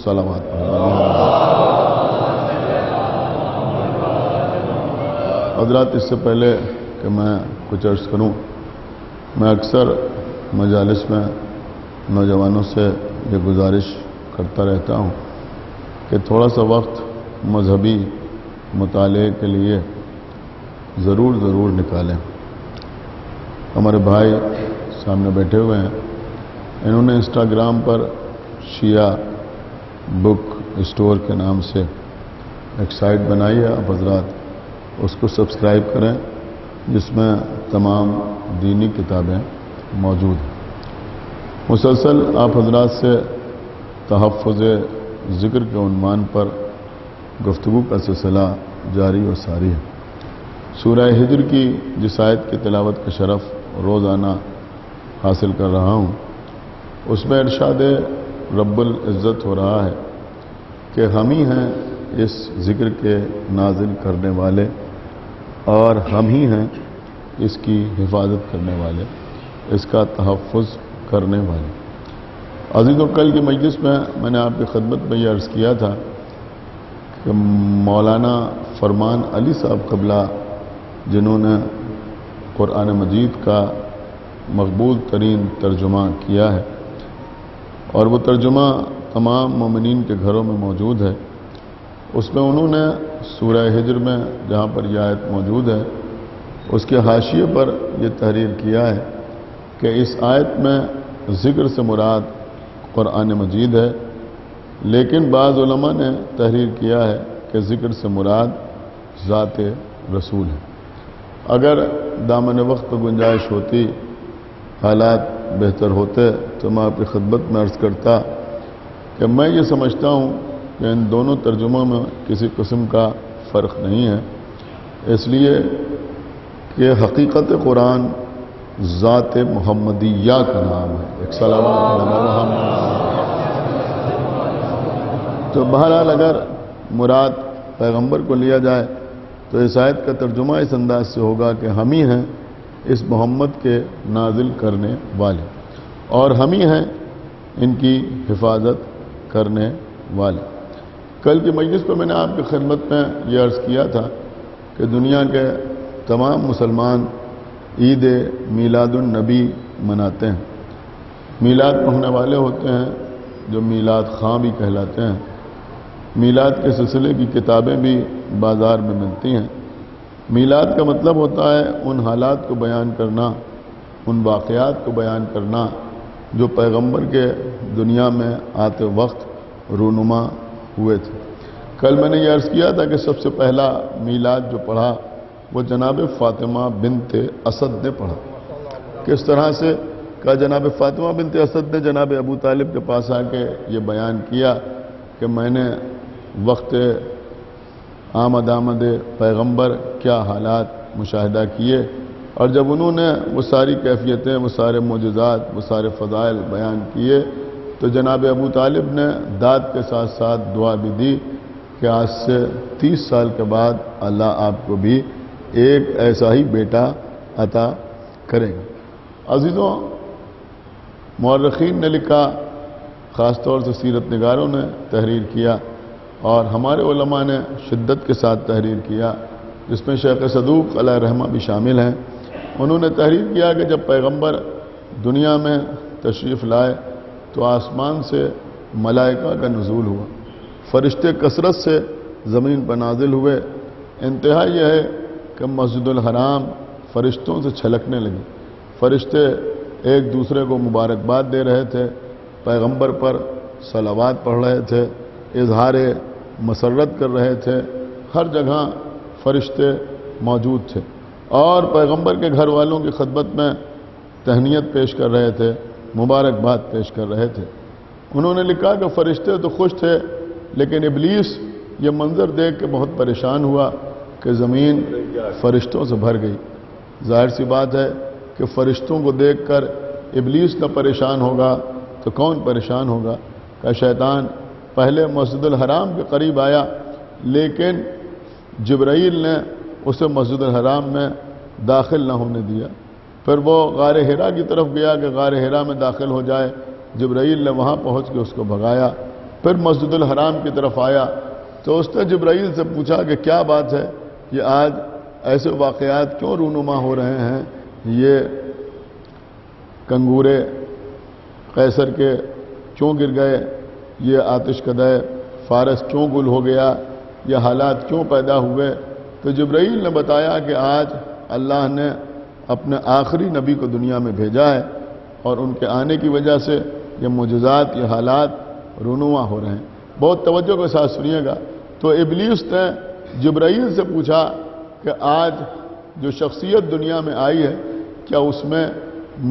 صلوات حضرات، اس سے پہلے کہ میں کچھ عرض کروں، میں اکثر مجالس میں نوجوانوں سے یہ گزارش کرتا رہتا ہوں کہ تھوڑا سا وقت مذہبی مطالعے کے لیے ضرور نکالیں۔ ہمارے بھائی سامنے بیٹھے ہوئے ہیں، انہوں نے انسٹاگرام پر شیعہ بک اسٹور کے نام سے ایک سائٹ بنائی ہے۔ آپ حضرات اس کو سبسکرائب کریں، جس میں تمام دینی کتابیں موجود ہیں۔ مسلسل آپ حضرات سے تحفظ ذکر کے عنوان پر گفتگو کا سلسلہ جاری و ساری ہے۔ سورہ ہجر کی جس آیت کی تلاوت کا شرف روزانہ حاصل کر رہا ہوں، اس میں ارشاد رب العزت ہو رہا ہے کہ ہم ہی ہیں اس ذکر کے نازل کرنے والے اور ہم ہی ہیں اس کی حفاظت کرنے والے، اس کا تحفظ کرنے والے۔ عزیزوں، کل کی مجلس میں نے آپ کی خدمت میں یہ عرض کیا تھا کہ مولانا فرمان علی صاحب قبلہ، جنہوں نے قرآن مجید کا مقبول ترین ترجمہ کیا ہے اور وہ ترجمہ تمام مومنین کے گھروں میں موجود ہے، اس میں انہوں نے سورہ ہجر میں جہاں پر یہ آیت موجود ہے، اس کے حاشیے پر یہ تحریر کیا ہے کہ اس آیت میں ذکر سے مراد قرآن مجید ہے، لیکن بعض علماء نے تحریر کیا ہے کہ ذکر سے مراد ذات رسول ہے۔ اگر دامن وقت پر گنجائش ہوتی، حالات بہتر ہوتے، تو میں آپ کی خدمت میں عرض کرتا کہ میں یہ سمجھتا ہوں کہ ان دونوں ترجموں میں کسی قسم کا فرق نہیں ہے، اس لیے کہ حقیقت قرآن ذات محمدیہ کا نام ہے۔ ایک سلام محمد۔ تو بہرحال اگر مراد پیغمبر کو لیا جائے تو اس آیت کا ترجمہ اس انداز سے ہوگا کہ ہم ہی ہیں اس محمد کے نازل کرنے والے اور ہم ہی ہیں ان کی حفاظت کرنے والے۔ کل کی مجلس پر میں نے آپ کی خدمت میں یہ عرض کیا تھا کہ دنیا کے تمام مسلمان عید میلاد النبی مناتے ہیں۔ میلاد پڑھنے والے ہوتے ہیں جو میلاد خواں بھی کہلاتے ہیں۔ میلاد کے سلسلے کی کتابیں بھی بازار میں ملتی ہیں۔ میلاد کا مطلب ہوتا ہے ان حالات کو بیان کرنا، ان واقعات کو بیان کرنا جو پیغمبر کے دنیا میں آتے وقت رونما ہوئے تھے۔ کل میں نے یہ عرض کیا تھا کہ سب سے پہلا میلاد جو پڑھا وہ جناب فاطمہ بنت اسد نے پڑھا۔ کس طرح سے؟ کہ جناب فاطمہ بنت اسد نے جناب ابو طالب کے پاس آ کے یہ بیان کیا کہ میں نے وقت آمد پیغمبر کیا حالات مشاہدہ کیے، اور جب انہوں نے وہ ساری کیفیتیں، وہ سارے معجزات، وہ سارے فضائل بیان کیے تو جناب ابو طالب نے داد کے ساتھ ساتھ دعا بھی دی کہ آج سے 30 سال کے بعد اللہ آپ کو بھی ایک ایسا ہی بیٹا عطا کریں گے۔ عزیزوں، مورخین نے لکھا، خاص طور سے سیرت نگاروں نے تحریر کیا اور ہمارے علماء نے شدت کے ساتھ تحریر کیا، جس میں شیخ صدوق علیہ رحمہ بھی شامل ہیں۔ انہوں نے تحریر کیا کہ جب پیغمبر دنیا میں تشریف لائے تو آسمان سے ملائکہ کا نزول ہوا، فرشتے کثرت سے زمین پر نازل ہوئے۔ انتہا یہ ہے کہ مسجد الحرام فرشتوں سے چھلکنے لگی، فرشتے ایک دوسرے کو مبارکباد دے رہے تھے، پیغمبر پر صلوات پڑھ رہے تھے، اظہار مسرت کر رہے تھے، ہر جگہ فرشتے موجود تھے اور پیغمبر کے گھر والوں کی خدمت میں تہنیت پیش کر رہے تھے، مبارکباد پیش کر رہے تھے۔ انہوں نے لکھا کہ فرشتے تو خوش تھے، لیکن ابلیس یہ منظر دیکھ کے بہت پریشان ہوا کہ زمین فرشتوں سے بھر گئی۔ ظاہر سی بات ہے کہ فرشتوں کو دیکھ کر ابلیس نہ پریشان ہوگا تو کون پریشان ہوگا؟ کہ شیطان پہلے مسجد الحرام کے قریب آیا، لیکن جبرائیل نے اسے مسجد الحرام میں داخل نہ ہونے دیا۔ پھر وہ غار حرا کی طرف گیا کہ غار حرا میں داخل ہو جائے، جبرائیل نے وہاں پہنچ کے اس کو بھگایا۔ پھر مسجد الحرام کی طرف آیا تو اس نے جبرائیل سے پوچھا کہ کیا بات ہے، یہ آج ایسے واقعات کیوں رونما ہو رہے ہیں، یہ کنگورے قیصر کے کیوں گر گئے، یہ آتش کدہ فارس کیوں گل ہو گیا، یہ حالات کیوں پیدا ہوئے؟ تو جبرائیل نے بتایا کہ آج اللہ نے اپنے آخری نبی کو دنیا میں بھیجا ہے اور ان کے آنے کی وجہ سے یہ معجزات، یہ حالات رونما ہو رہے ہیں۔ بہت توجہ کے ساتھ سنیے گا۔ تو ابلیس نے جبرائیل سے پوچھا کہ آج جو شخصیت دنیا میں آئی ہے کیا اس میں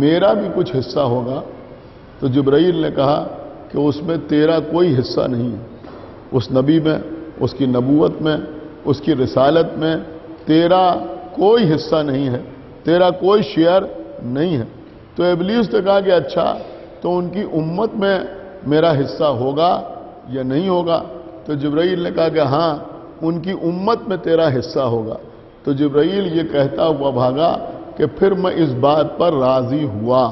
میرا بھی کچھ حصہ ہوگا؟ تو جبرائیل نے کہا کہ اس میں تیرا کوئی حصہ نہیں ہے، اس نبی میں، اس کی نبوت میں، اس کی رسالت میں تیرا کوئی حصہ نہیں ہے، تیرا کوئی شیئر نہیں ہے۔ تو ابلیس نے کہا کہ اچھا تو ان کی امت میں میرا حصہ ہوگا یا نہیں ہوگا؟ تو جبرائیل نے کہا کہ ہاں ان کی امت میں تیرا حصہ ہوگا۔ تو جبرائیل یہ کہتا ہوا بھاگا کہ پھر میں اس بات پر راضی ہوا۔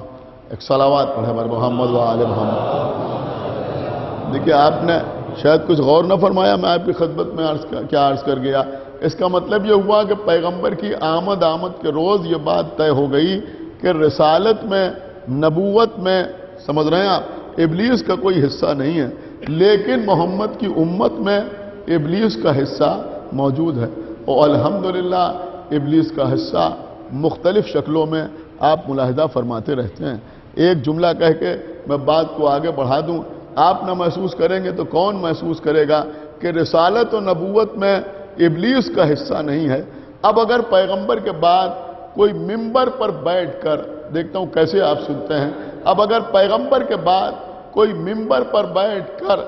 ایک صلوات پڑھے بر محمد و آل محمد۔ دیکھیں آپ نے شاید کچھ غور نہ فرمایا، میں آپ کی خدمت میں کیا عرض کر گیا۔ اس کا مطلب یہ ہوا کہ پیغمبر کی آمد کے روز یہ بات طے ہو گئی کہ رسالت میں، نبوت میں، سمجھ رہے ہیں آپ، ابلیس کا کوئی حصہ نہیں ہے، لیکن محمد کی امت میں ابلیس کا حصہ موجود ہے، اور الحمدللہ ابلیس کا حصہ مختلف شکلوں میں آپ ملاحظہ فرماتے رہتے ہیں۔ ایک جملہ کہہ کے میں بات کو آگے بڑھا دوں، آپ نہ محسوس کریں گے تو کون محسوس کرے گا کہ رسالت و نبوت میں ابلیس کا حصہ نہیں ہے۔ اب اگر پیغمبر کے بعد کوئی ممبر پر بیٹھ کر، دیکھتا ہوں کیسے آپ سنتے ہیں، اب اگر پیغمبر کے بعد کوئی ممبر پر بیٹھ کر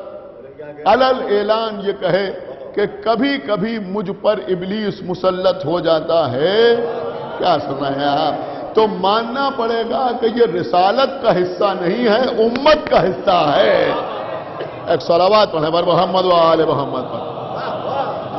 علل اعلان یہ کہے کہ کبھی کبھی مجھ پر ابلیس مسلط ہو جاتا ہے، کیا سن رہے ہیں آپ؟ تو ماننا پڑے گا کہ یہ رسالت کا حصہ نہیں ہے، امت کا حصہ ہے۔ ایک صلوات پڑھیں بر محمد و آل محمد پر۔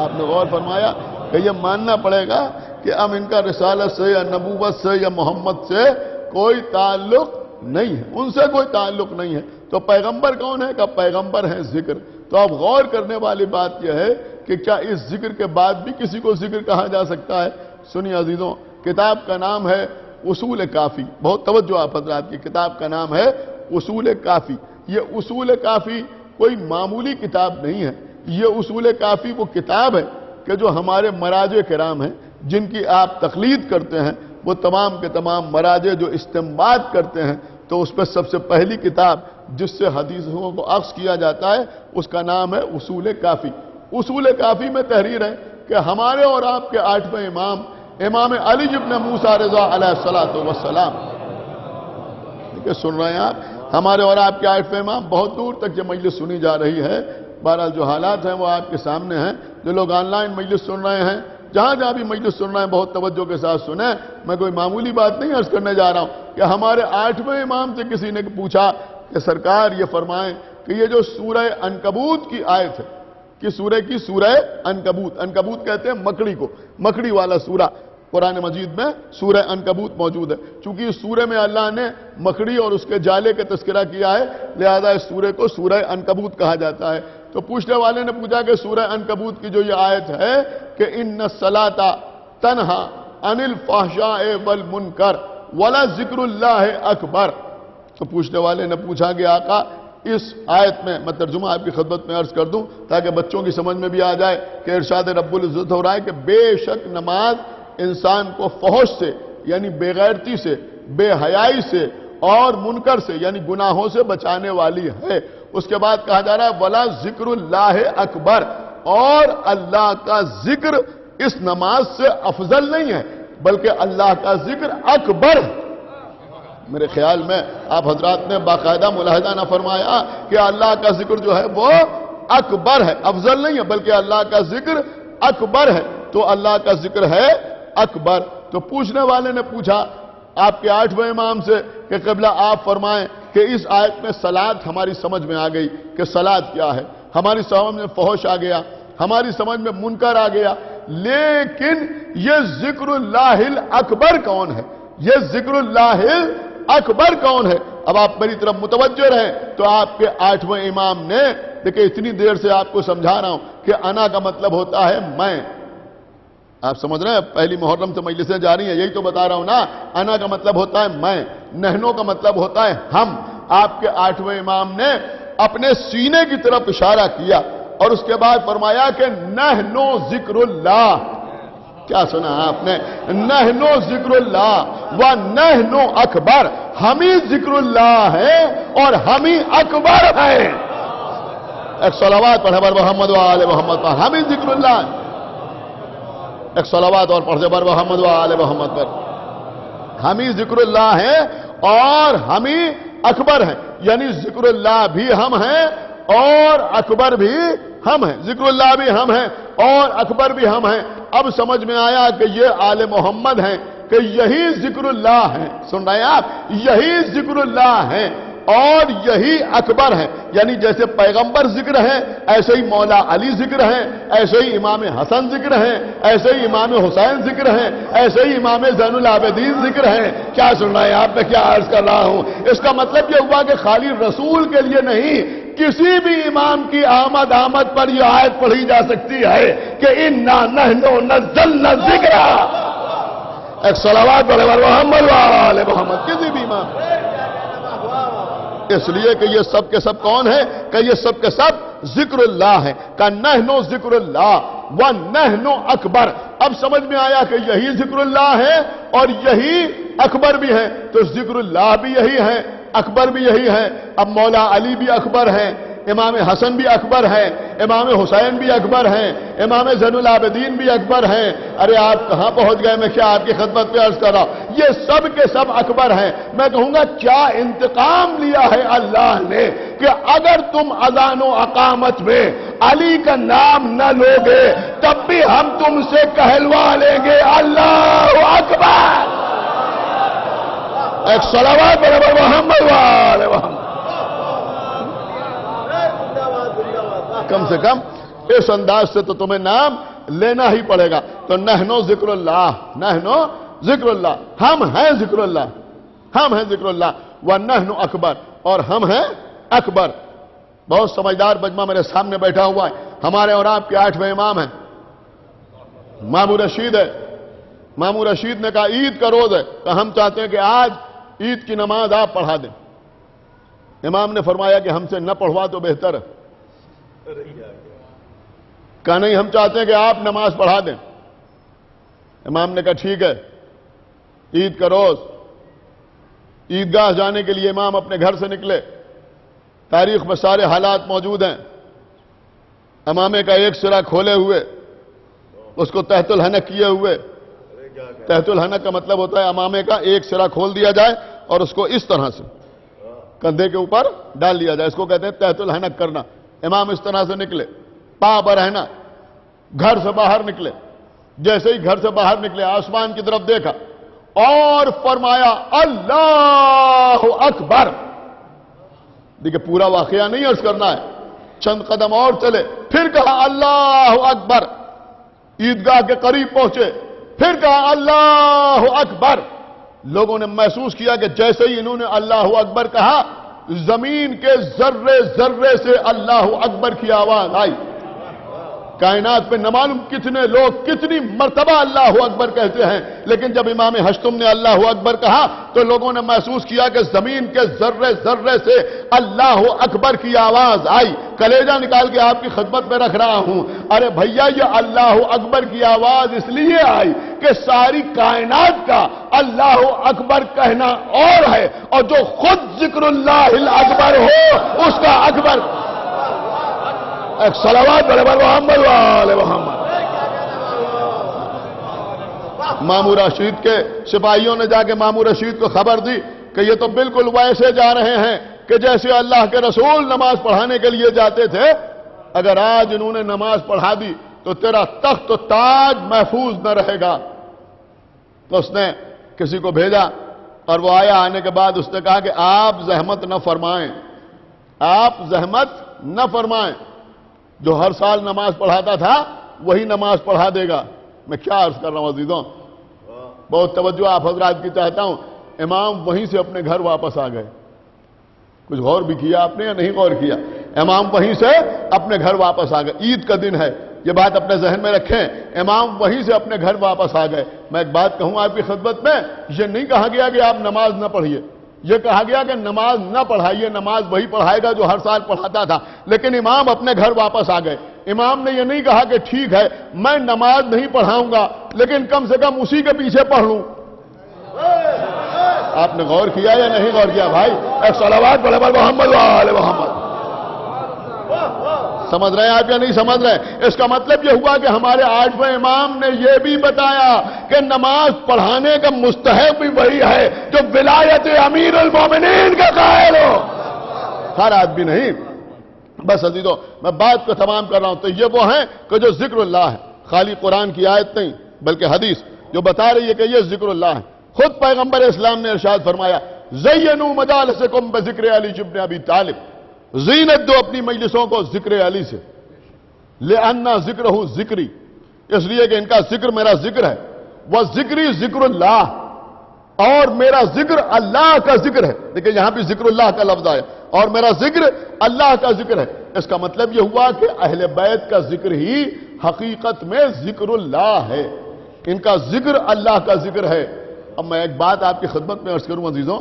آپ نے غور فرمایا کہ یہ ماننا پڑے گا کہ اب ان کا رسالت سے یا نبوت سے یا محمد سے کوئی تعلق نہیں ہے، ان سے کوئی تعلق نہیں ہے۔ تو پیغمبر کون ہے؟ کہ پیغمبر ہے ذکر۔ تو اب غور کرنے والی بات یہ ہے کہ کیا اس ذکر کے بعد بھی کسی کو ذکر کہا جا سکتا ہے؟ سنیے عزیزوں، کتاب کا نام ہے اصول کافی۔ بہت توجہ آپ حضرات کی، کتاب کا نام ہے اصول کافی۔ یہ اصول کافی کوئی معمولی کتاب نہیں ہے، یہ اصول کافی وہ کتاب ہے کہ جو ہمارے مراجع کرام ہیں جن کی آپ تقلید کرتے ہیں، وہ تمام کے تمام مراجع جو استنباط کرتے ہیں، تو اس پہ سب سے پہلی کتاب جس سے حدیثوں کو اخذ کیا جاتا ہے اس کا نام ہے اصول کافی۔ اصول کافی میں تحریر ہے کہ ہمارے اور آپ کے 8ویں امام، امام علی ابن موسیٰ رضا علیہ السلام، ٹھیک ہے، سن رہے ہیں آپ؟ ہمارے اور آپ کے 8ویں امام، بہت دور تک یہ مجلس سنی جا رہی ہے، بہرحال جو حالات ہیں وہ آپ کے سامنے ہیں۔ جو لوگ آن لائن مجلس سن رہے ہیں، جہاں جہاں بھی مجلس سن رہے ہیں، بہت توجہ کے ساتھ سنیں۔ میں کوئی معمولی بات نہیں عرض کرنے جا رہا ہوں کہ ہمارے 8ویں امام سے کسی نے پوچھا کہ سرکار یہ فرمائیں کہ یہ جو سورہ عنکبوت کی آیت ہے، کہ سورہ کی سورہ عنکبوت، عنکبوت کہتے ہیں مکڑی کو، مکڑی والا سورہ قرآن مجید میں سورہ عنکبوت موجود ہے۔ چونکہ اس سورہ میں اللہ نے مکڑی اور اس کے جالے کا تذکرہ کیا ہے، لہذا اس سورہ کو سورہ عنکبوت کہا جاتا ہے۔ تو پوچھنے والے نے پوچھا کہ سورہ عنکبوت کی جو یہ آیت ہے کہ ان الصلاۃ تنہا عن الفحشاء والمنکر ولذکر اللہ اکبر، تو پوچھنے والے نے پوچھا کہ آقا اس آیت میں، میں ترجمہ آپ کی خدمت میں عرض کر دوں تاکہ بچوں کی سمجھ میں بھی آ جائے کہ ارشاد رب العزت ہو رہا ہے کہ بے شک نماز انسان کو فحش سے یعنی بے غیرتی سے، بے حیائی سے اور منکر سے یعنی گناہوں سے بچانے والی ہے۔ اس کے بعد کہا جا رہا ہے ولا ذکر اللہ اکبر، اور اللہ کا ذکر اس نماز سے افضل نہیں ہے بلکہ اللہ کا ذکر اکبر ہے۔ میرے خیال میں آپ حضرات نے باقاعدہ ملاحظہ نہ فرمایا کہ اللہ کا ذکر جو ہے وہ اکبر ہے، افضل نہیں ہے بلکہ اللہ کا ذکر اکبر ہے۔ تو اللہ کا ذکر ہے اکبر۔ تو پوچھنے والے نے پوچھا آپ کے 8ویں امام سے کہ قبلہ آپ فرمائیں کہ اس آیت میں صلاۃ ہماری سمجھ میں آ گئی کہ صلاۃ کیا ہے، ہماری سمجھ میں فحش آ گیا، ہماری سمجھ میں منکر آ گیا، لیکن یہ ذکر اللہ اکبر کون ہے؟ یہ ذکر اللہ اکبر کون ہے؟ اب آپ میری طرف متوجہ رہیں تو آپ کے 8ویں امام نے دیکھیں اتنی دیر سے آپ کو سمجھا رہا ہوں کہ انا کا مطلب ہوتا ہے میں. آپ سمجھ رہے ہیں؟ پہلی محرم سے مجلسیں جاری ہیں، یہی تو بتا رہا ہوں نا. انا کا مطلب ہوتا ہے میں، نحنو کا مطلب ہوتا ہے ہم. آپ کے 8ویں امام نے اپنے سینے کی طرف اشارہ کیا اور اس کے بعد فرمایا کہ نحنو ذکر اللہ. کیا سنا آپ نے؟ نحنو ذکر اللہ و نحنو اکبر. ہم ہی ذکر اللہ ہے اور ہم ہی اکبر ہیں. ایک صلوات پڑھے بر محمد و آل محمد پر. ہم ہی ذکر اللہ ہے. ایک صلوات اور پڑھے بر محمد و آل محمد پر. ہم ہی ذکر اللہ ہے اور ہم ہی اکبر ہیں. یعنی ذکر اللہ بھی ہم ہیں اور اکبر بھی ہم ہیں. ذکر اللہ بھی ہم ہیں اور اکبر بھی ہم ہیں. اب سمجھ میں آیا کہ یہ آل محمد ہیں، کہ یہی ذکر اللہ ہے. سن رہے ہیں آپ؟ یہی ذکر اللہ ہے اور یہی اکبر ہے. یعنی جیسے پیغمبر ذکر ہے ایسے ہی مولا علی ذکر ہے، ایسے ہی امام حسن ذکر ہے، ایسے ہی امام حسین ذکر ہے، ایسے ہی امام زین العابدین ذکر ہے. کیا سن رہے ہیں آپ؟ میں کیا عرض کر رہا ہوں؟ اس کا مطلب یہ ہوا کہ خالی رسول کے لیے نہیں، کسی بھی امام کی آمد پر یہ آیت پڑھی جا سکتی ہے کہ انا نحن نزلنا الذکر. ایک صلوات پڑھے بر محمد و آل محمد. کسی بھی امام. اس لیے کہ یہ سب کے سب کون ہیں؟ کہ یہ سب کے سب ذکر اللہ ہیں. کہ نحنو ذکر اللہ و نحنو اکبر. اب سمجھ میں آیا کہ یہی ذکر اللہ ہے اور یہی اکبر بھی ہے. تو ذکر اللہ بھی یہی ہے، اکبر بھی یہی ہے. اب مولا علی بھی اکبر ہیں، امام حسن بھی اکبر ہیں، امام حسین بھی اکبر ہیں، امام زین العابدین بھی اکبر ہیں. ارے آپ کہاں پہنچ گئے؟ میں کیا آپ کی خدمت پہ عرض کر رہا ہوں. یہ سب کے سب اکبر ہیں. میں کہوں گا کیا انتقام لیا ہے اللہ نے کہ اگر تم اذان و اقامت میں علی کا نام نہ لوگے تب بھی ہم تم سے کہلوا لیں گے اللہ اکبر. ایک صلوات بر محمد و آل محمد. کم سے کم اس انداز سے تو تمہیں نام لینا ہی پڑے گا. تو نحنو ذکر اللہ، نحنو ذکر اللہ، ہم ہیں ذکر اللہ، ہم ہیں ذکر اللہ. ونحن اکبر، اور ہم ہیں اکبر. بہت سمجھدار مجمع میرے سامنے بیٹھا ہوا ہے. ہمارے اور آپ کے 8ویں امام ہیں، مامو رشید ہے. مامو رشید نے کہا عید کا روز ہے، کہ ہم چاہتے ہیں کہ آج عید کی نماز آپ پڑھا دیں. امام نے فرمایا کہ ہم سے نہ پڑھوا تو بہتر ہے. کہا نہیں، ہم چاہتے ہیں کہ آپ نماز پڑھا دیں. امام نے کہا ٹھیک ہے. عید کا روز عیدگاہ جانے کے لیے امام اپنے گھر سے نکلے. تاریخ میں سارے حالات موجود ہیں. امامے کا ایک سرا کھولے ہوئے، اس کو تحت الحنک کیے ہوئے. تحت الحنک کا مطلب ہوتا ہے امامے کا ایک سرا کھول دیا جائے اور اس کو اس طرح سے کندھے کے اوپر ڈال دیا جائے. اس کو کہتے ہیں تحت الحنک کرنا. امام اس طرح سے نکلے، پاں پر رہنا، گھر سے باہر نکلے. جیسے ہی گھر سے باہر نکلے آسمان کی طرف دیکھا اور فرمایا اللہ اکبر. دیکھیں پورا واقعہ نہیں عرض کرنا ہے، چند قدم اور چلے، پھر کہا اللہ اکبر. عیدگاہ کے قریب پہنچے، پھر کہا اللہ اکبر. لوگوں نے محسوس کیا کہ جیسے ہی انہوں نے اللہ اکبر کہا زمین کے ذرے ذرے سے اللہ اکبر کی آواز آئی. کائنات پہ نہ معلوم کتنے لوگ کتنی مرتبہ اللہ اکبر کہتے ہیں، لیکن جب امام ہشتم نے اللہ اکبر کہا تو لوگوں نے محسوس کیا کہ زمین کے ذرے ذرے سے اللہ اکبر کی آواز آئی. کلیجہ نکال کے آپ کی خدمت میں رکھ رہا ہوں. ارے بھیا یہ اللہ اکبر کی آواز اس لیے آئی کہ ساری کائنات کا اللہ اکبر کہنا اور ہے، اور جو خود ذکر اللہ الاکبر ہو اس کا اکبر. ایک صلوات بر محمد و آل محمد. مامو رشید کے سپاہیوں نے جا کے مامو رشید کو خبر دی کہ یہ تو بالکل ویسے جا رہے ہیں کہ جیسے اللہ کے رسول نماز پڑھانے کے لیے جاتے تھے. اگر آج انہوں نے نماز پڑھا دی تو تیرا تخت و تاج محفوظ نہ رہے گا. تو اس نے کسی کو بھیجا اور وہ آیا. آنے کے بعد اس نے کہا کہ آپ زحمت نہ فرمائیں، آپ زحمت نہ فرمائیں. جو ہر سال نماز پڑھاتا تھا وہی نماز پڑھا دے گا. میں کیا عرض کر رہا ہوں عزیزوں، بہت توجہ آپ حضرات کی چاہتا ہوں. امام وہیں سے اپنے گھر واپس آ گئے. کچھ غور بھی کیا آپ نے یا نہیں غور کیا؟ امام وہیں سے اپنے گھر واپس آ گئے. عید کا دن ہے, یہ بات اپنے ذہن میں رکھیں. امام وہیں سے اپنے گھر واپس آ گئے. میں ایک بات کہوں آپ کی خدمت میں, یہ نہیں کہا گیا کہ آپ نماز نہ پڑھیے, یہ کہا گیا کہ نماز نہ پڑھائیے, نماز وہی پڑھائے گا جو ہر سال پڑھاتا تھا. لیکن امام اپنے گھر واپس آ گئے. امام نے یہ نہیں کہا کہ ٹھیک ہے میں نماز نہیں پڑھاؤں گا لیکن کم سے کم اسی کے پیچھے پڑھ لوں. آپ نے غور کیا یا نہیں غور کیا بھائی؟ ایک صلوات پڑھے بر محمد و آل محمد. سمجھ رہے ہیں آپ یا نہیں سمجھ رہے ہیں؟ اس کا مطلب یہ ہوا کہ ہمارے 8ویں امام نے یہ بھی بتایا کہ نماز پڑھانے کا مستحق بھی وہی ہے جو ولایت امیر المومنین کا قائل ہو, ہر آدمی نہیں. بس عزیزو میں بات کو تمام کر رہا ہوں. تو یہ وہ ہیں کہ جو ذکر اللہ ہے, خالی قرآن کی آیت نہیں بلکہ حدیث جو بتا رہی ہے کہ یہ ذکر اللہ ہے. خود پیغمبر اسلام نے ارشاد فرمایا زینوا مجالسکم بذکر علی ابن ابی طالب, زینت دو اپنی مجلسوں کو ذکر علی سے. لأن ذکرہ ذکری, اس لیے کہ ان کا ذکر میرا ذکر ہے. وہ ذکری ذکر اللہ, اور میرا ذکر اللہ کا ذکر ہے. دیکھیں یہاں بھی ذکر اللہ کا لفظ آیا, اور میرا ذکر اللہ کا ذکر ہے. اس کا مطلب یہ ہوا کہ اہل بیت کا ذکر ہی حقیقت میں ذکر اللہ ہے, ان کا ذکر اللہ کا ذکر ہے. اب میں ایک بات آپ کی خدمت میں عرض کروں عزیزوں,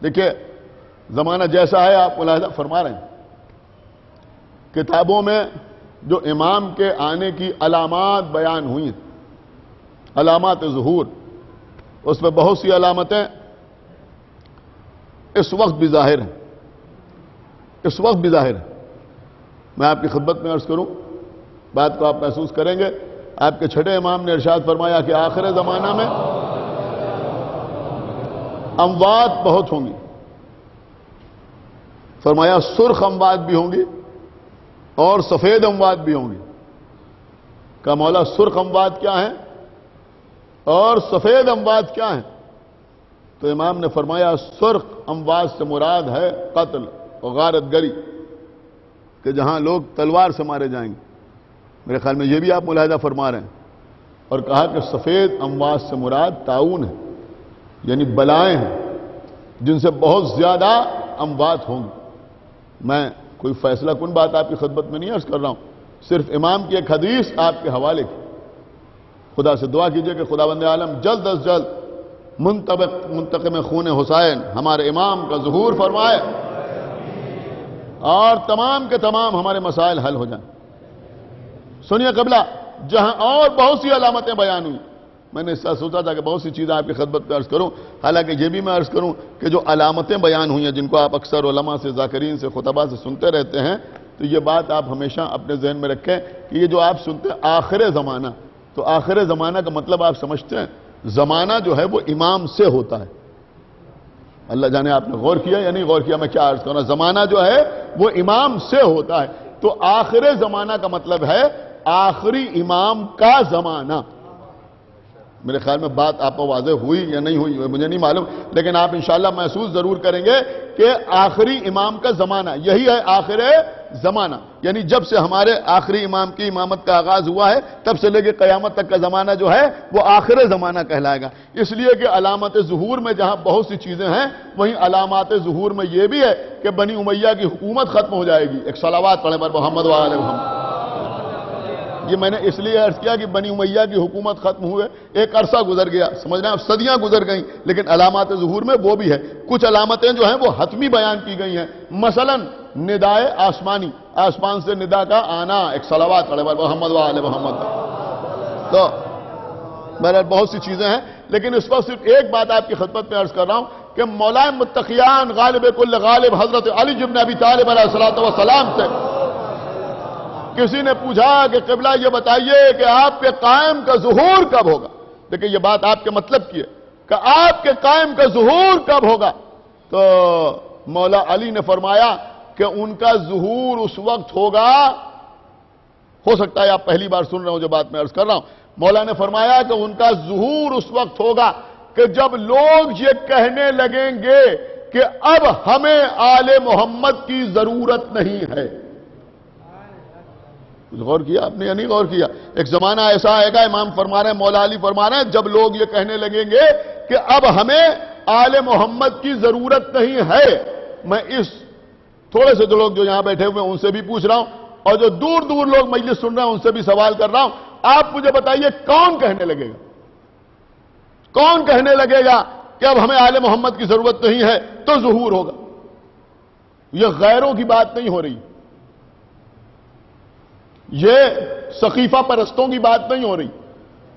دیکھیں زمانہ جیسا ہے آپ ملاحظہ فرما رہے ہیں, کتابوں میں جو امام کے آنے کی علامات بیان ہوئی ہیں, علامات ظہور, اس میں بہت سی علامتیں اس وقت بھی ظاہر ہیں, اس وقت بھی ظاہر ہیں. میں آپ کی خدمت میں عرض کروں, بات کو آپ محسوس کریں گے. آپ کے چھٹے امام نے ارشاد فرمایا کہ آخر زمانہ میں اموات بہت ہوں گی. فرمایا سرخ اموات بھی ہوں گی اور سفید اموات بھی ہوں گی. کہا مولا سرخ اموات کیا ہیں اور سفید اموات کیا ہیں؟ تو امام نے فرمایا سرخ اموات سے مراد ہے قتل اور غارت گری, کہ جہاں لوگ تلوار سے مارے جائیں گے. میرے خیال میں یہ بھی آپ ملاحظہ فرما رہے ہیں. اور کہا کہ سفید اموات سے مراد طاعون ہے, یعنی بلائیں ہیں جن سے بہت زیادہ اموات ہوں گی. میں کوئی فیصلہ کن بات آپ کی خدمت میں نہیں عرض کر رہا ہوں, صرف امام کی ایک حدیث آپ کے حوالے کی. خدا سے دعا کیجئے کہ خداوند عالم جلد از جلد منتقم خون حسین ہمارے امام کا ظہور فرمائے اور تمام کے تمام ہمارے مسائل حل ہو جائیں. سنیے قبلہ, جہاں اور بہت سی علامتیں بیان ہوئی, میں نے اس سے سوچا تھا کہ بہت سی چیزیں آپ کی خدمت میں عرض کروں. حالانکہ یہ بھی میں عرض کروں کہ جو علامتیں بیان ہوئی ہیں جن کو آپ اکثر علماء سے, ذاکرین سے, خطبہ سے سنتے رہتے ہیں, تو یہ بات آپ ہمیشہ اپنے ذہن میں رکھیں کہ یہ جو آپ سنتے ہیں آخر زمانہ, تو آخر زمانہ کا مطلب آپ سمجھتے ہیں زمانہ جو ہے وہ امام سے ہوتا ہے. اللہ جانے آپ نے غور کیا یا نہیں غور کیا, میں کیا عرض کروں. زمانہ جو ہے وہ امام سے ہوتا ہے. تو آخر زمانہ کا مطلب ہے آخری امام کا زمانہ. میرے خیال میں بات آپ کو واضح ہوئی یا نہیں ہوئی مجھے نہیں معلوم, لیکن آپ انشاءاللہ محسوس ضرور کریں گے کہ آخری امام کا زمانہ یہی ہے آخر زمانہ. یعنی جب سے ہمارے آخری امام کی امامت کا آغاز ہوا ہے تب سے لے کے قیامت تک کا زمانہ جو ہے وہ آخر زمانہ کہلائے گا. اس لیے کہ علامات ظہور میں جہاں بہت سی چیزیں ہیں, وہیں علامات ظہور میں یہ بھی ہے کہ بنی امیہ کی حکومت ختم ہو جائے گی. ایک صلوات پڑھیں پر محمد و آل محمد. یہ میں نے اس لیے عرض کیا کہ بنی امیہ کی حکومت ختم ہوئے, ایک عرصہ گزر گیا, سمجھ رہے ہیں, صدیاں گزر گئیں, لیکن علامات ظہور میں وہ بھی ہے. کچھ علامتیں جو ہیں وہ حتمی بیان کی گئی ہیں, مثلا ندائے آسمانی, آسمان سے ندا کا آنا. ایک صلوات پڑھے محمد و آل محمد. تو بہرحال بہت سی چیزیں ہیں, لیکن اس وقت صرف ایک بات آپ کی خدمت میں عرض کر رہا ہوں کہ مولا متقیان غالب کل غالب حضرت علی ابن ابی طالب علیہ الصلوۃ والسلام سے کسی نے پوچھا کہ قبلہ یہ بتائیے کہ آپ کے قائم کا ظہور کب ہوگا. دیکھیں یہ بات آپ کے مطلب کی ہے کہ آپ کے قائم کا ظہور کب ہوگا. تو مولا علی نے فرمایا کہ ان کا ظہور اس وقت ہوگا, ہو سکتا ہے آپ پہلی بار سن رہے ہو جو بات میں عرض کر رہا ہوں. مولا نے فرمایا کہ ان کا ظہور اس وقت ہوگا کہ جب لوگ یہ کہنے لگیں گے کہ اب ہمیں آل محمد کی ضرورت نہیں ہے. غور کیا آپ نے یا نہیں غور کیا؟ ایک زمانہ ایسا آئے گا, امام فرما رہے ہیں, مولا علی فرما رہے ہیں, جب لوگ یہ کہنے لگیں گے کہ اب ہمیں آل محمد کی ضرورت نہیں ہے. میں اس تھوڑے سے جو لوگ جو یہاں بیٹھے ہوئے ہیں ان سے بھی پوچھ رہا ہوں، اور جو دور دور لوگ مجلس سن رہے ہیں ان سے بھی سوال کر رہا ہوں، آپ مجھے بتائیے کون کہنے لگے گا، کون کہنے لگے گا کہ اب ہمیں آل محمد کی ضرورت نہیں ہے تو ظہور ہوگا؟ یہ غیروں کی بات نہیں ہو رہی، یہ سقیفہ پرستوں کی بات نہیں ہو رہی.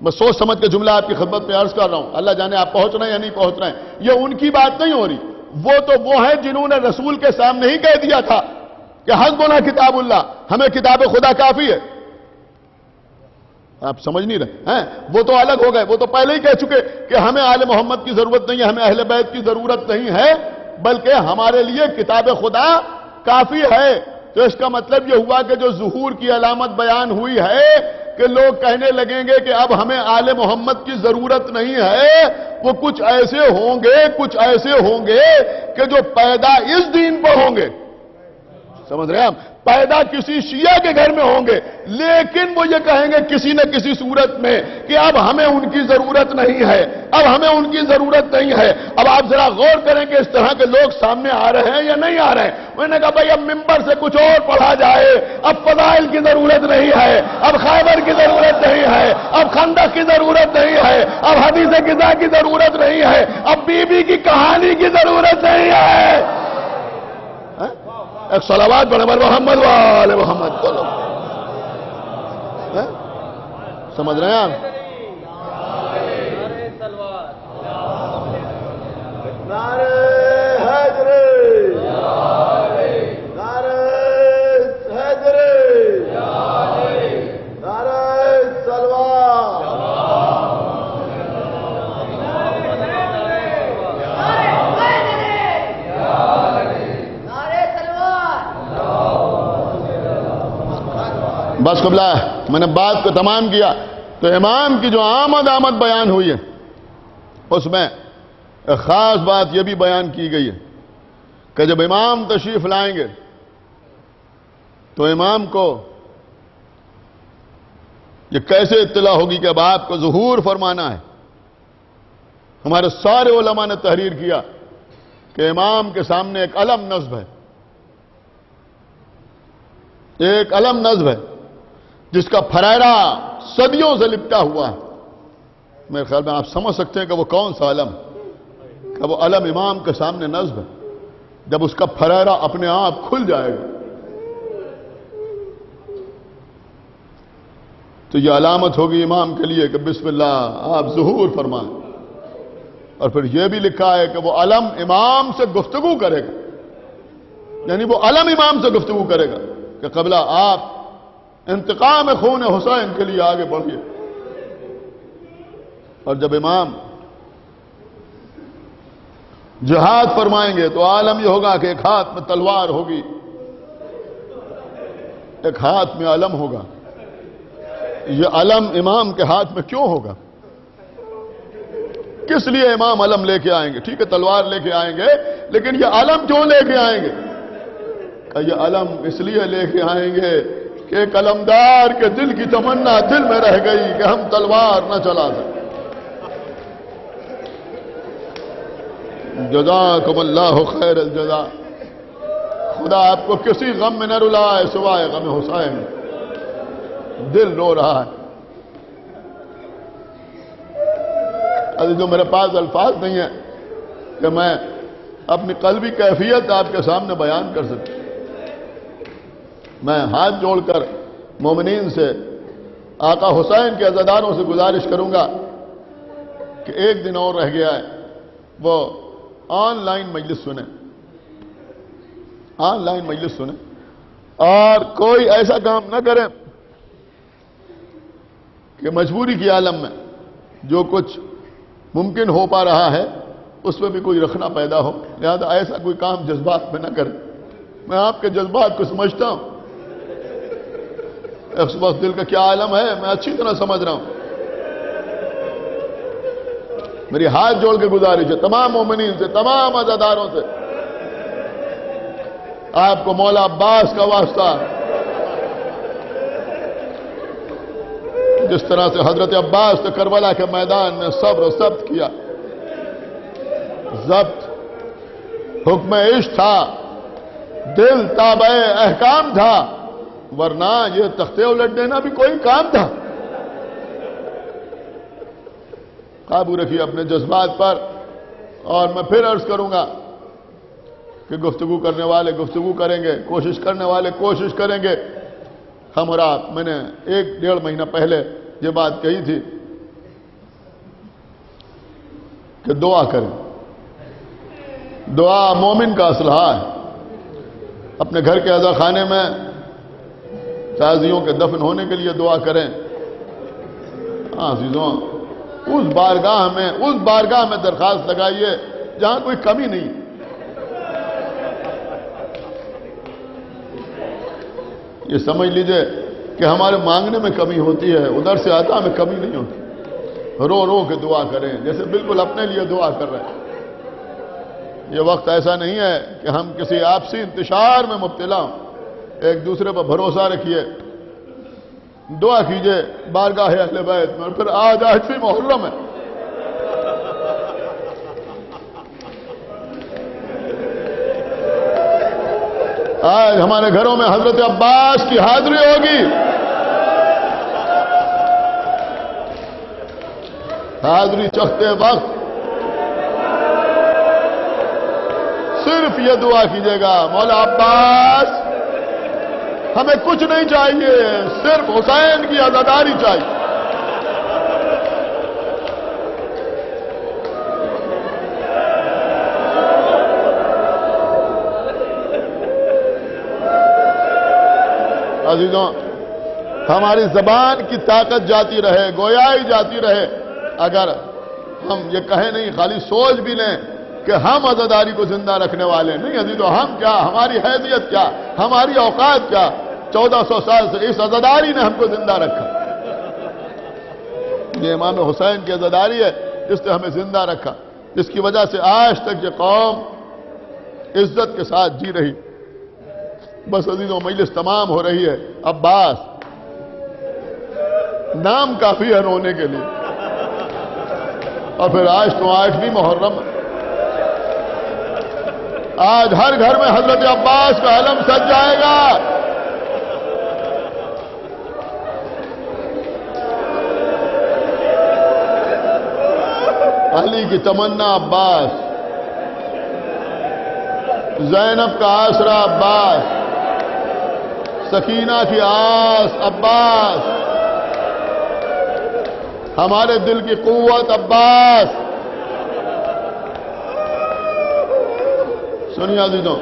میں سوچ سمجھ کے جملہ آپ کی خدمت میں عرض کر رہا ہوں، اللہ جانے آپ پہنچ رہے ہیں یا نہیں پہنچ رہے ہیں. یہ ان کی بات نہیں ہو رہی. وہ تو وہ ہیں جنہوں نے رسول کے سامنے ہی کہہ دیا تھا کہ حسبنا کتاب اللہ، ہمیں کتاب خدا کافی ہے. آپ سمجھ نہیں رہے ہیں؟ وہ تو الگ ہو گئے، وہ تو پہلے ہی کہہ چکے کہ ہمیں آل محمد کی ضرورت نہیں ہے، ہمیں اہل بیت کی ضرورت نہیں ہے، بلکہ ہمارے لیے کتاب خدا کافی ہے. تو اس کا مطلب یہ ہوا کہ جو ظہور کی علامت بیان ہوئی ہے کہ لوگ کہنے لگیں گے کہ اب ہمیں آل محمد کی ضرورت نہیں ہے، وہ کچھ ایسے ہوں گے کہ جو پیدا اس دین پر ہوں گے. سمجھ رہے ہیں آپ؟ پیدا کسی شیعہ کے گھر میں ہوں گے، لیکن وہ یہ کہیں گے کسی نہ کسی صورت میں کہ اب ہمیں ان کی ضرورت نہیں ہے، اب ہمیں ان کی ضرورت نہیں ہے. اب آپ ذرا غور کریں کہ اس طرح کے لوگ سامنے آ رہے ہیں یا نہیں آ رہے ہیں. میں نے کہا بھائی اب ممبر سے کچھ اور پڑھا جائے، اب فضائل کی ضرورت نہیں ہے، اب خیبر کی ضرورت نہیں ہے، اب خندق کی ضرورت نہیں ہے، اب حدیث قضا کی ضرورت نہیں ہے، اب بی بی کی کہانی کی ضرورت نہیں ہے. ایک صلوات پڑھیں محمد وآل محمد. سمجھ رہے ہیں آپ؟ نعرہ حیدر، نعرہ حیدر، نعرہ صلوات. بس قبلہ میں نے بات کو تمام کیا. تو امام کی جو آمد بیان ہوئی ہے اس میں ایک خاص بات یہ بھی بیان کی گئی ہے کہ جب امام تشریف لائیں گے تو امام کو یہ کیسے اطلاع ہوگی کہ اب آپ کو ظہور فرمانا ہے. ہمارے سارے علماء نے تحریر کیا کہ امام کے سامنے ایک علم نصب ہے، ایک علم نصب ہے جس کا پھریرا صدیوں سے لپٹا ہوا ہے. میرے خیال میں آپ سمجھ سکتے ہیں کہ وہ کون سا علم ہے، کہ وہ علم امام کے سامنے نصب ہے. جب اس کا پھریرا اپنے آپ کھل جائے گا تو یہ علامت ہوگی امام کے لیے کہ بسم اللہ آپ ظہور فرمائیں. اور پھر یہ بھی لکھا ہے کہ وہ علم امام سے گفتگو کرے گا، یعنی وہ علم امام سے گفتگو کرے گا کہ قبلہ آپ انتقام خون حسین کے لیے آگے بڑھیے. اور جب امام جہاد فرمائیں گے تو عالم یہ ہوگا کہ ایک ہاتھ میں تلوار ہوگی، ایک ہاتھ میں علم ہوگا. یہ علم امام کے ہاتھ میں کیوں ہوگا؟ کس لیے امام علم لے کے آئیں گے؟ ٹھیک ہے تلوار لے کے آئیں گے، لیکن یہ علم کیوں لے کے آئیں گے؟ کہ یہ علم اس لیے لے کے آئیں گے کہ ایک علمدار کے دل کی تمنا دل میں رہ گئی کہ ہم تلوار نہ چلا سکیں. جزاکم اللہ خیر الجزا. خدا آپ کو کسی غم میں نہ رلائے سوائے غم حسین. دل رو رہا ہے. جو میرے پاس الفاظ نہیں ہیں کہ میں اپنی قلبی کیفیت آپ کے سامنے بیان کر سکوں. میں ہاتھ جوڑ کر مومنین سے، آقا حسین کے عزاداروں سے گزارش کروں گا کہ ایک دن اور رہ گیا ہے، وہ آن لائن مجلس سنیں، آن لائن مجلس سنیں، اور کوئی ایسا کام نہ کریں کہ مجبوری کی عالم میں جو کچھ ممکن ہو پا رہا ہے اس میں بھی کوئی رکھنا پیدا ہو. لہذا ایسا کوئی کام جذبات میں نہ کریں. میں آپ کے جذبات کو سمجھتا ہوں، اس وقت دل کا کیا عالم ہے میں اچھی طرح سمجھ رہا ہوں. میری ہاتھ جوڑ کے گزارش ہے تمام مومنین سے، تمام عزاداروں سے، آپ کو مولا عباس کا واسطہ، جس طرح سے حضرت عباس نے کربلا کے میدان میں صبر و ضبط کیا. ضبط حکم عشق تھا دل تابع احکام تھا، ورنہ یہ تختے الٹ دینا بھی کوئی کام تھا۔ قابو رکھیے اپنے جذبات پر، اور میں پھر عرض کروں گا کہ گفتگو کرنے والے گفتگو کریں گے، کوشش کرنے والے کوشش کریں گے۔ ہم اور آپ، میں نے 1-1.5 مہینہ پہلے یہ بات کہی تھی کہ دعا کریں، دعا مومن کا اسلحہ ہے۔ اپنے گھر کے عزا خانے میں تعزیوں کے دفن ہونے کے لیے دعا کریں۔ عزیزوں، اس بارگاہ میں درخواست لگائیے جہاں کوئی کمی نہیں۔ یہ سمجھ لیجئے کہ ہمارے مانگنے میں کمی ہوتی ہے، ادھر سے عطا میں کمی نہیں ہوتی۔ رو رو کے دعا کریں جیسے بالکل اپنے لیے دعا کر رہے ہیں۔ یہ وقت ایسا نہیں ہے کہ ہم کسی آپسی انتشار میں مبتلا ہوں۔ ایک دوسرے پر بھروسہ رکھیے، دعا کیجئے بارگاہ اہل بیت میں۔ اور پھر آج 8ویں محرم ہے، آج ہمارے گھروں میں حضرت عباس کی حاضری ہوگی۔ حاضری چکھتے وقت صرف یہ دعا کیجیے گا، مولا عباس ہمیں کچھ نہیں چاہیے، صرف حسین کی عزاداری چاہیے۔ عزیزوں، ہماری زبان کی طاقت جاتی رہے، گویائی جاتی رہے، اگر ہم یہ کہیں نہیں، خالی سوچ بھی لیں کہ ہم عزاداری کو زندہ رکھنے والے نہیں۔ عزیزوں، ہم کیا، ہماری حیثیت کیا، ہماری اوقات کیا؟ 1400 سال سے اس عزاداری نے ہم کو زندہ رکھا۔ یہ امام حسین کی عزاداری ہے جس نے ہمیں زندہ رکھا، جس کی وجہ سے آج تک یہ قوم عزت کے ساتھ جی رہی۔ بس عزیزوں، مجلس تمام ہو رہی ہے۔ عباس نام کافی ہے رونے کے لیے، اور پھر آج تو 8ویں محرم ہے۔ آج ہر گھر میں حضرت عباس کا علم سج جائے گا۔ علی کی تمنا عباس، زینب کا آسرا عباس، سکینہ کی آس عباس، ہمارے دل کی قوت عباس۔ سنیے عزیزوں،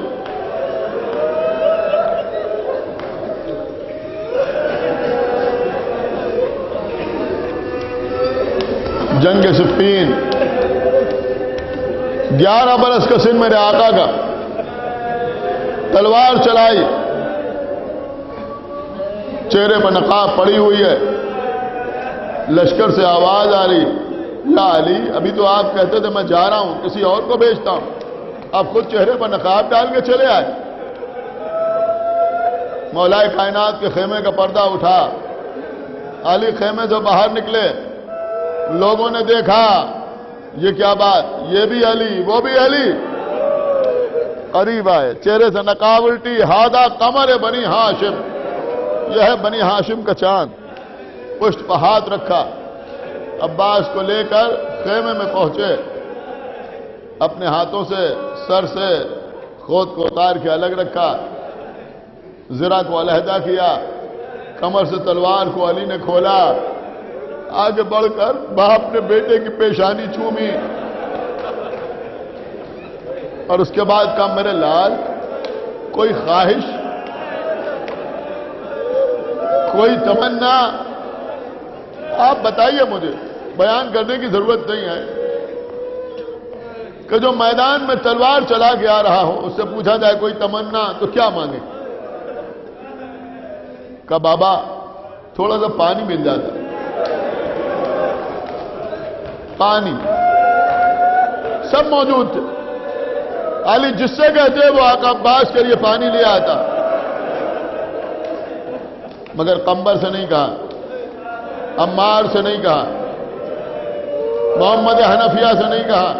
جنگ صفین 11 برس کا سن میرے آقا کا، تلوار چلائی، چہرے پر نقاب پڑی ہوئی ہے، لشکر سے آواز آ رہی، یا علی، ابھی تو آپ کہتے تھے میں جا رہا ہوں، کسی اور کو بھیجتا ہوں، اب خود چہرے پر نقاب ڈال کے چلے آئے۔ مولا کائنات کے خیمے کا پردہ اٹھا، علی خیمے سے باہر نکلے، لوگوں نے دیکھا یہ کیا بات، یہ بھی علی وہ بھی علی، قریب آئے، چہرے سے نقاب الٹی، ہادہ قمر بنی ہاشم، یہ ہے بنی ہاشم کا چاند، پشت پر ہاتھ رکھا، عباس کو لے کر خیمے میں پہنچے، اپنے ہاتھوں سے سر سے خود کو اتار کے الگ رکھا، زرہ کو علیحدہ کیا، کمر سے تلوار کو علی نے کھولا، آگے بڑھ کر باپ نے بیٹے کی پیشانی چومی، اور اس کے بعد کہا میرے لال، کوئی خواہش، کوئی تمنا آپ بتائیے، مجھے بیان کرنے کی ضرورت نہیں ہے کہ جو میدان میں تلوار چلا کے آ رہا ہو اس سے پوچھا جائے کوئی تمنا تو کیا مانگے؟ کہا بابا تھوڑا سا پانی مل جاتا، پانی سب موجود تھے، علی جس سے کہتے وہ آقا عباس کے لیے پانی لے آتا، مگر قمبر سے نہیں کہا، عمار سے نہیں کہا، محمد حنفیہ سے نہیں کہا،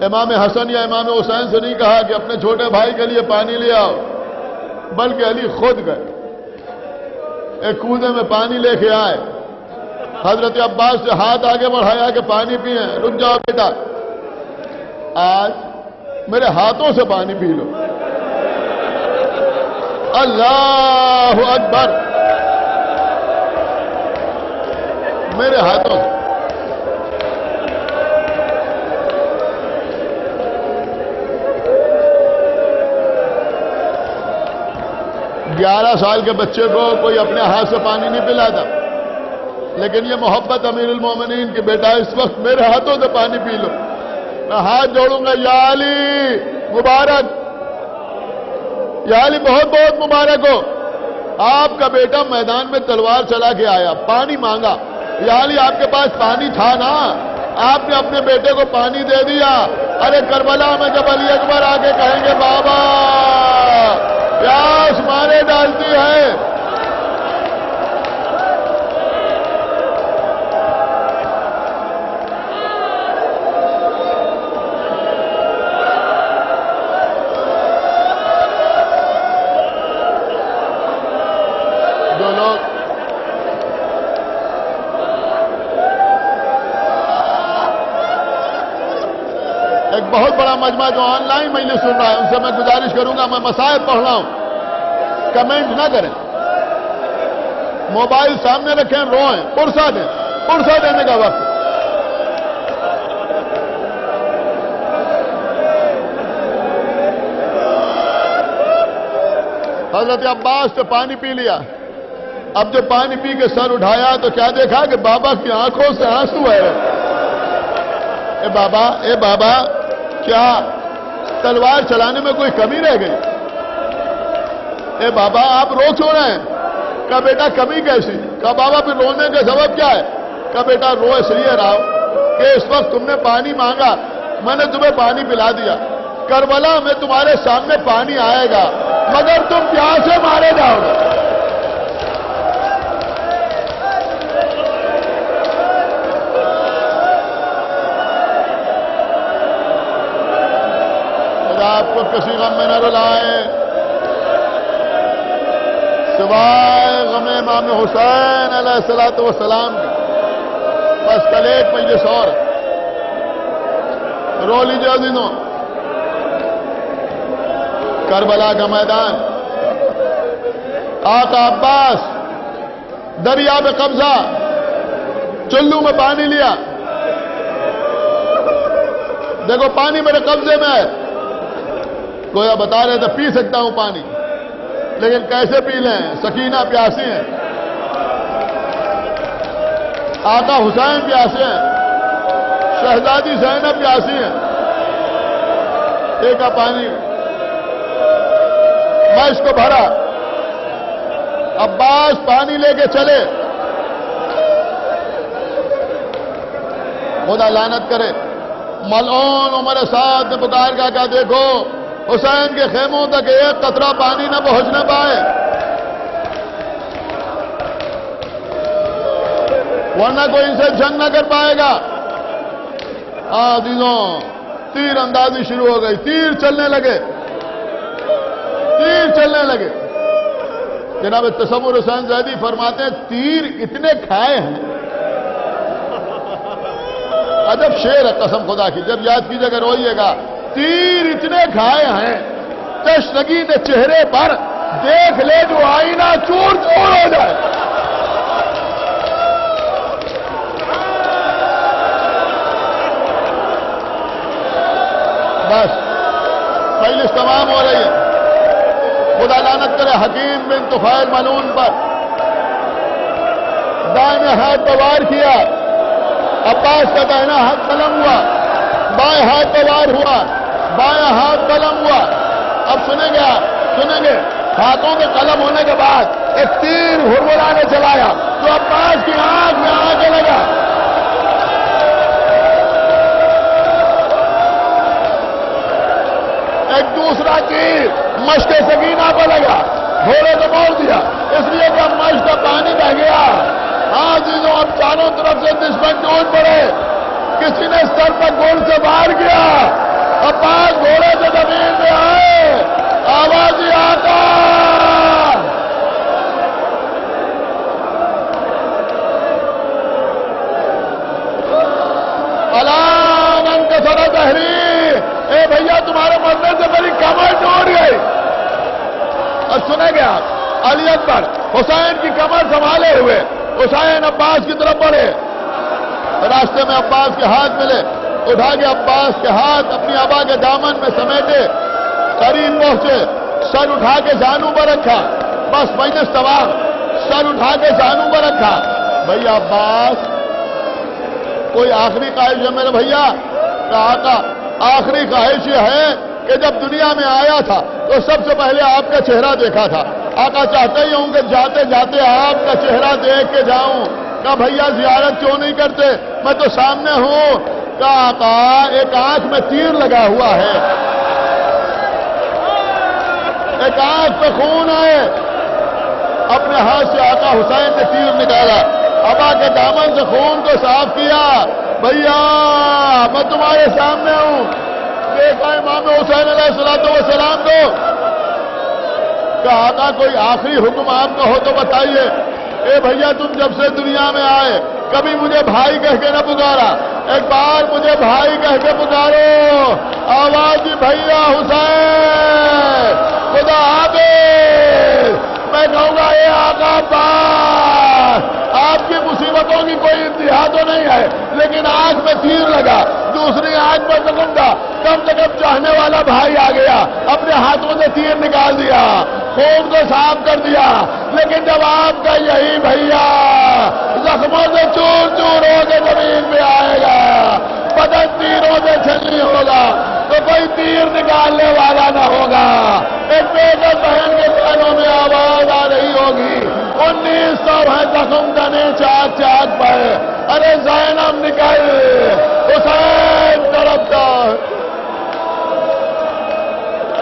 امام حسن یا امام حسین سے نہیں کہا کہ اپنے چھوٹے بھائی کے لیے پانی لے آؤ، بلکہ علی خود گئے، ایک کوزے میں پانی لے کے آئے، حضرت عباس سے ہاتھ آگے بڑھایا کہ پانی پئیں، رک جاؤ بیٹا، آج میرے ہاتھوں سے پانی پی لو۔ اللہ اکبر، میرے ہاتھوں سے۔ 11 سال کے بچے کو کوئی اپنے ہاتھ سے پانی نہیں پلاتا، لیکن یہ محبت امیر المومنین کی بیٹا اس وقت میرے ہاتھوں سے پانی پی لو۔ میں ہاتھ جوڑوں گا، یا علی مبارک، یا علی بہت بہت مبارک ہو، آپ کا بیٹا میدان میں تلوار چلا کے آیا، پانی مانگا، یا علی آپ کے پاس پانی تھا نا، آپ نے اپنے بیٹے کو پانی دے دیا۔ ارے کربلا میں جب علی اکبر آگے کہیں گے بابا پیاس مارے ڈالتی ہے، جو لوگ ایک بہت بڑا مجمع جو آن لائن مجلس سن رہا ہے، ان سے میں گزارش کروں گا، میں مسائل پڑھ رہا ہوں، کمنٹ نہ کریں، موبائل سامنے رکھیں، روئیں، پرسہ دیں، پرسہ دینے کا وقت۔ حضرت عباس سے پانی پی لیا، اب جو پانی پی کے سر اٹھایا تو کیا دیکھا کہ بابا کی آنکھوں سے آنسو ہے۔ اے بابا کیا تلوار چلانے میں کوئی کمی رہ گئی؟ اے بابا آپ رو کیوں رہے ہیں؟ کہا بیٹا کمی کیسی؟ کہا بابا پھر رونے کا سبب کیا ہے؟ کہا بیٹا رو اس لیے رہا کہ اس وقت تم نے پانی مانگا، میں نے تمہیں پانی پلا دیا، کربلا میں تمہارے سامنے پانی آئے گا مگر تم پیاس سے مارے جاؤ گے۔ آپ کو کسی غم میں نہ رلائے سوائے غم امام حسین علیہ السلام کی۔ بس کل ایک مجلس اور رو لیجیے عزیزوں، کربلا کا میدان، آقا عباس دریا پہ قبضہ، چلو میں پانی لیا، دیکھو پانی میرے قبضے میں ہے، گویا بتا رہے تھے پی سکتا ہوں پانی، لیکن کیسے پی لیں؟ سکینہ پیاسی ہیں، آقا حسین پیاسے ہیں، شہزادی زینب پیاسی ہیں، ایک پانی میں اس کو بھرا، عباس پانی لے کے چلے، خدا لعنت کرے، ملعون عمر سعد نے پکار کا کہا دیکھو حسین کے خیموں تک ایک قطرہ پانی نہ پہنچنے پائے، ورنہ کوئی ان سے جنگ نہ کر پائے گا۔ عزیزوں تیر اندازی شروع ہو گئی، تیر چلنے لگے، تیر چلنے لگے۔ جناب تصور حسین زیدی فرماتے ہیں تیر اتنے کھائے ہیں، عجب شعر ہے قسم خدا کی، جب یاد کیجیے گا روئیے گا، تیر اتنے کھائے ہیں تشنگی نے چہرے پر دیکھ لے جو آئینہ چور چور ہو جائے۔ بس مجلس تمام ہو رہی ہے، خدا لعنت کرے حکیم بن طفیل ملعون پر، دائیں ہاتھ پہ وار کیا، عباس کا دائنا ہاتھ قلم ہوا، بائیں ہاتھ پہ وار ہوا، بائیں ہاتھ قلم ہوا۔ اب سنیں گے ہاتھوں میں قلم ہونے کے بعد ایک تیر ہرمرانے چلایا تو عباس کی آنکھ میں آ کے لگا، ایک دوسرا تیر مشق سکینہ پر لگا، گھوڑے کو موڑ دیا، اس لیے کہ اب مشق کا پانی بہ گیا۔ ہاں عزیزوں اب چاروں طرف سے دشمن ٹوٹ پڑے، کسی نے سر پر گول سے باہر کیا، سنیں گے آپ. علی اکبر حسین کی کمر سنبھالے ہوئے حسین عباس کی طرف بڑھے. راستے میں عباس کے ہاتھ ملے, اٹھا کے عباس کے ہاتھ اپنی ابا کے دامن میں سمیٹے, قریب پہنچے, سر اٹھا کے جانوں پر رکھا. بس مجلس تمام, سر اٹھا کے جانوں پر رکھا. بھیا عباس, کوئی آخری خواہش ہے میرے بھیا؟ کہا تھا آخری خواہش یہ ہے کہ جب دنیا میں آیا تھا تو سب سے پہلے آپ کا چہرہ دیکھا تھا. آقا چاہتے ہی ہوں کہ جاتے جاتے آپ کا چہرہ دیکھ کے جاؤں. کہا بھیا زیارت کیوں نہیں کرتے, میں تو سامنے ہوں. کہا آقا ایک آنکھ میں تیر لگا ہوا ہے, ایک آنکھ پہ خون ہے. اپنے ہاتھ سے آقا حسین نے تیر نکالا, ابا کے دامن سے خون کو صاف کیا. بھیا میں تمہارے سامنے ہوں. دیکھا امام حسین علیہ السلام کو. کہا آقا کوئی آخری حکم آپ کا ہو تو بتائیے. اے بھیا تم جب سے دنیا میں آئے کبھی مجھے بھائی کہہ کے نہ پکارا, ایک بار مجھے بھائی کہہ کے پکارو. آواز دی بھیا حسین خدا حافظ. میں کہوں گا اے آقا عباس, آپ کی مصیبتوں کی کوئی انتہا تو نہیں ہے, لیکن آنکھ میں تیر لگا, دوسری آنکھ میں زخم, کم سے کم چاہنے والا بھائی آ گیا, اپنے ہاتھوں سے تیر نکال دیا, خون کو صاف کر دیا. لیکن جب آپ کا یہی بھیا زخموں سے چور چور ہو کے زمین پہ آئے گا, بدن تیروں سے چھلنی ہوگا, تو کوئی تیر نکالنے والا نہ ہوگا. ایک بیٹا بہن کے کانوں میں آواز آ رہی ہوگی, 1900 ہے زخم کا